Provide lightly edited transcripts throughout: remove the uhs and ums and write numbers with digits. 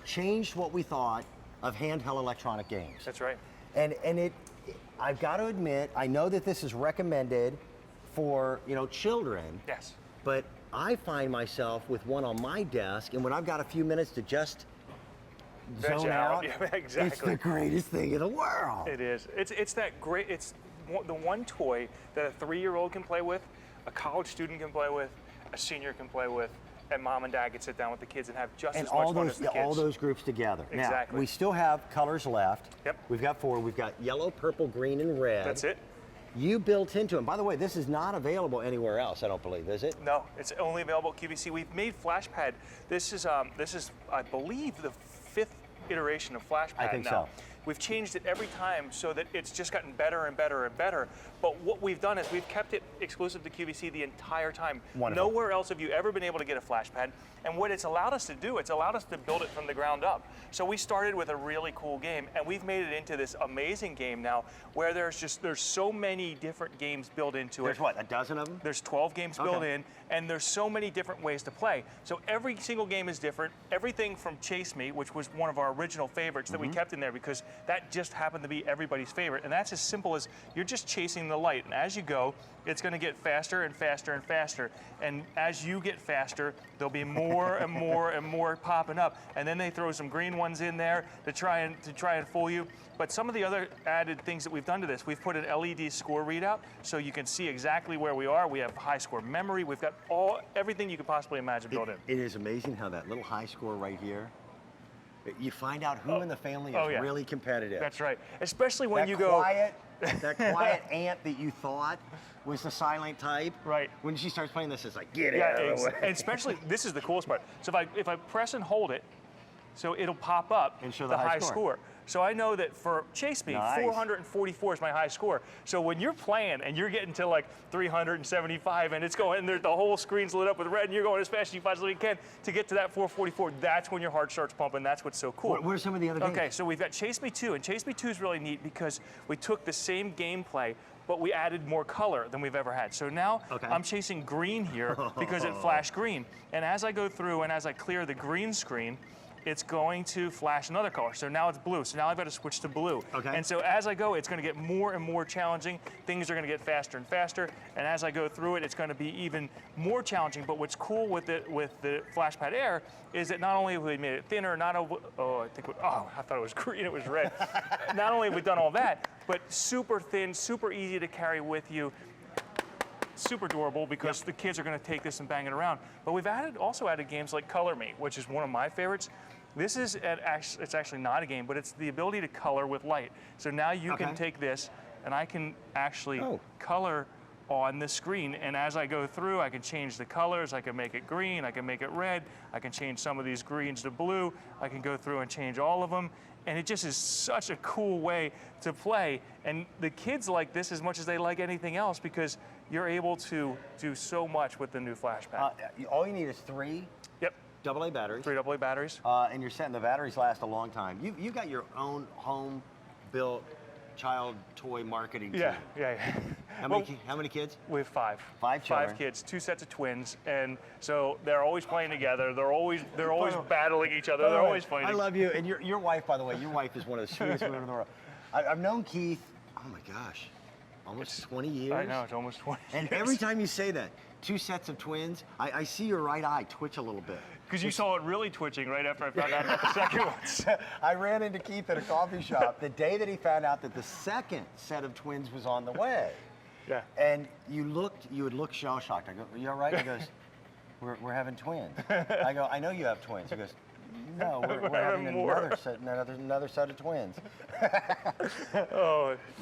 changed what we thought of handheld electronic games. That's right. And I've got to admit, I know that this is recommended for, you know, children. Yes. But I find myself with one on my desk, and when I've got a few minutes to just zone out, Yeah, exactly. it's the greatest thing in the world. It is. It's that great. It's the one toy that a 3-year-old can play with, a college student can play with, a senior can play with, and mom and dad can sit down with the kids and have just as much fun as the kids. All those groups together. Exactly. Now, we still have colors left. Yep. We've got 4. We've got yellow, purple, green, and red. That's it. You built into it. By the way, this is not available anywhere else, I don't believe, is it? No, it's only available at QVC. We've made FlashPad. This is, I believe, the 5th iteration of FlashPad. I think now. so. We've changed it every time so that it's just gotten better and better and better. But what we've done is we've kept it exclusive to QVC the entire time. Wonderful. Nowhere else have you ever been able to get a FlashPad. And what it's allowed us to do, it's allowed us to build it from the ground up. So we started with a really cool game, and we've made it into this amazing game now where there's so many different games built into it. There's what, a dozen of them? There's 12 games built in, and there's so many different ways to play. So every single game is different. Everything from Chase Me, which was one of our original favorites that we kept in there because that just happened to be everybody's favorite. And that's as simple as you're just chasing the light. And as you go, it's going to get faster and faster and faster. And as you get faster, there'll be more and more and more popping up. And then they throw some green ones in there to try and fool you. But some of the other added things that we've done to this, we've put an LED score readout so you can see exactly where we are. We have high score memory. We've got everything you could possibly imagine built in. It is amazing how that little high score right here, you find out who in the family is really competitive. That's right. Especially when that quiet aunt that you thought was the silent type. Right. When she starts playing this, it's like, get it out of the way. And especially, this is the coolest part. So if I press and hold it, so it'll pop up and show the high score. So I know that for Chase Me, nice. 444 is my high score. So when you're playing and you're getting to like 375 and it's going, and the whole screen's lit up with red and you're going as fast as you possibly can to get to that 444, that's when your heart starts pumping. That's what's so cool. What are some of the other games? Okay, so we've got Chase Me 2, and Chase Me 2 is really neat because we took the same gameplay, but we added more color than we've ever had. So now I'm chasing green here because it flashed green. And as I go through and as I clear the green screen, it's going to flash another color. So now it's blue. So now I've got to switch to blue. Okay. And so as I go, it's going to get more and more challenging. Things are going to get faster and faster. And as I go through it, it's going to be even more challenging. But what's cool with the FlashPad Air is that not only have we made it thinner, I thought it was green, it was red. Not only have we done all that, but super thin, super easy to carry with you. Super durable because the kids are going to take this and bang it around. But we've also added games like Color Me, which is one of my favorites. This is it's actually not a game, but it's the ability to color with light. So now you can take this and I can actually color on the screen, and as I go through, I can change the colors. I can make it green, I can make it red, I can change some of these greens to blue, I can go through and change all of them, and it just is such a cool way to play. And the kids like this as much as they like anything else because you're able to do so much with the new FlashPad. All you need is 3 AA batteries. 3 AA batteries. And you're setting the batteries last a long time. You've got your own home-built child toy marketing team. Yeah. How many kids? We have 5. 5 children. 5 kids, 2 sets of twins, and so they're always playing together. They're always battling each other. They're always fighting. I love you, and your wife, by the way, your wife is one of the sweetest women in the world. I've known Keith, oh my gosh, almost 20 years. I know, it's almost 20 And years. every time you say that, 2 sets of twins, I see your right eye twitch a little bit. Because you saw it really twitching right after I found out about the second ones. I ran into Keith at a coffee shop the day that he found out that the second set of twins was on the way. Yeah. And you would look shell-shocked. I go, are you all right? He goes, we're having twins. I go, I know you have twins. He goes, no, we're having another set of twins.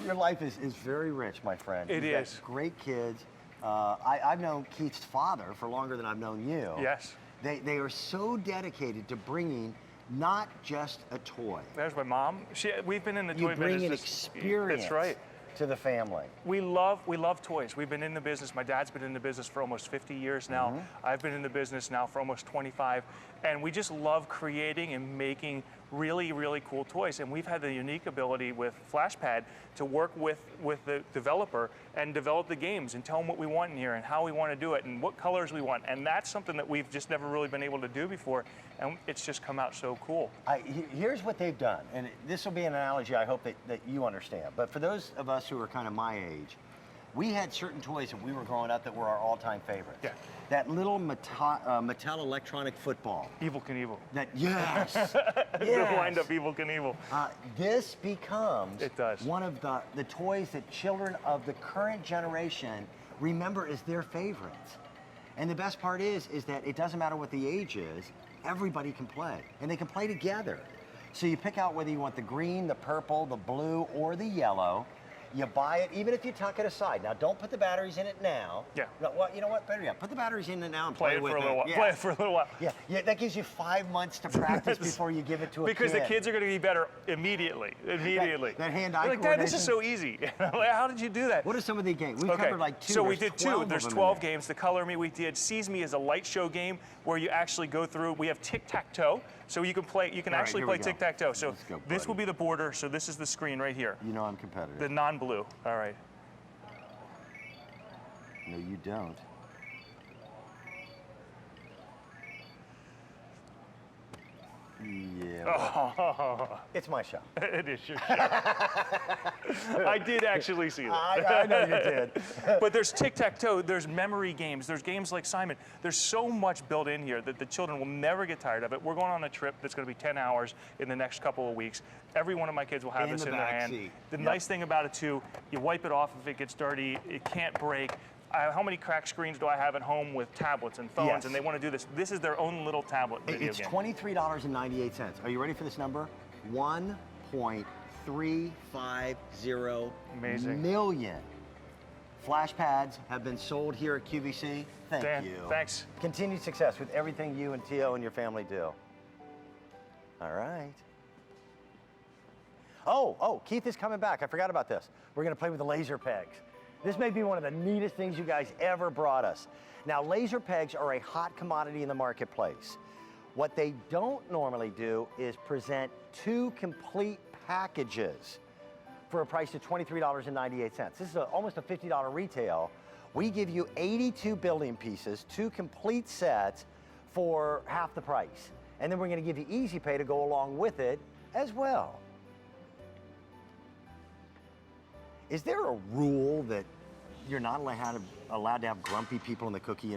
Your life is very rich, my friend. It You've is. got great kids. I've known Keith's father for longer than I've known you. Yes. They are so dedicated to bringing not just a toy. There's my mom. We've been in the toy business. You bring an experience. That's right. To the family. We love toys. We've been in the business. My dad's been in the business for almost 50 years now. I've been in the business now for almost 25. And we just love creating and making really, really cool toys. And we've had the unique ability with FlashPad to work with the developer and develop the games and tell them what we want in here and how we want to do it and what colors we want. And that's something that we've just never really been able to do before. And it's just come out so cool. Here's what they've done, and this will be an analogy I hope that you understand. But for those of us who are kind of my age, we had certain toys when we were growing up that were our all-time favorites. Yeah. That little Mattel electronic football. Evel Knievel. Yes. The wind-up Evel Knievel. This becomes It does. one of the toys that children of the current generation remember as their favorites. And the best part is that it doesn't matter what the age is, everybody can play, and they can play together. So you pick out whether you want the green, the purple, the blue, or the yellow. You buy it, even if you tuck it aside. Now, don't put the batteries in it now. Yeah. No, well, you know what? Better yet, put the batteries in it now and Play it with for a little while. Yeah. Play it for a little while. Yeah, that gives you 5 months to practice before you give it to a Because kid. the kids are going to be better immediately. That hand-eye They're like, Dad, this coordination. is so easy. How did you do that? What are some of the games? We've covered like 2. So we There's did 2. 12 There's of them 12 in there. games. The Color Me we did. Seize Me is a light show game where you actually go through. We have tic-tac-toe, so you can play. You can All right, actually here play we go. tic-tac-toe. So Let's go, this will buddy. be the border. So this is the screen right here. You know I'm competitive. The non-blue. All right. No, you don't. Yeah. Oh, It's my show. it is your show. I did actually see that. I know you did. But there's tic-tac-toe, there's memory games, there's games like Simon. There's so much built in here that the children will never get tired of it. We're going on a trip that's going to be 10 hours in the next couple of weeks. Every one of my kids will have In this the in their back hand. seat. The Yep. nice thing about it too, you wipe it off if it gets dirty, it can't break. How many cracked screens do I have at home with tablets and phones, Yes. and they want to do this? This is their own little tablet video It's game. $23.98. Are you ready for this number? 1.350 Amazing. million FlashPads have been sold here at QVC. Thank Dan, you. thanks. Continued success with everything you and Tio and your family do. All right. Oh, Keith is coming back. I forgot about this. We're going to play with the laser pegs. This may be one of the neatest things you guys ever brought us. Now, laser pegs are a hot commodity in the marketplace. What they don't normally do is present 2 complete packages for a price of $23.98. This is almost a $50 retail. We give you 82 building pieces, 2 complete sets for half the price. And then we're going to give you Easy Pay to go along with it as well. Is there a rule that you're not allowed to have grumpy people in the cookie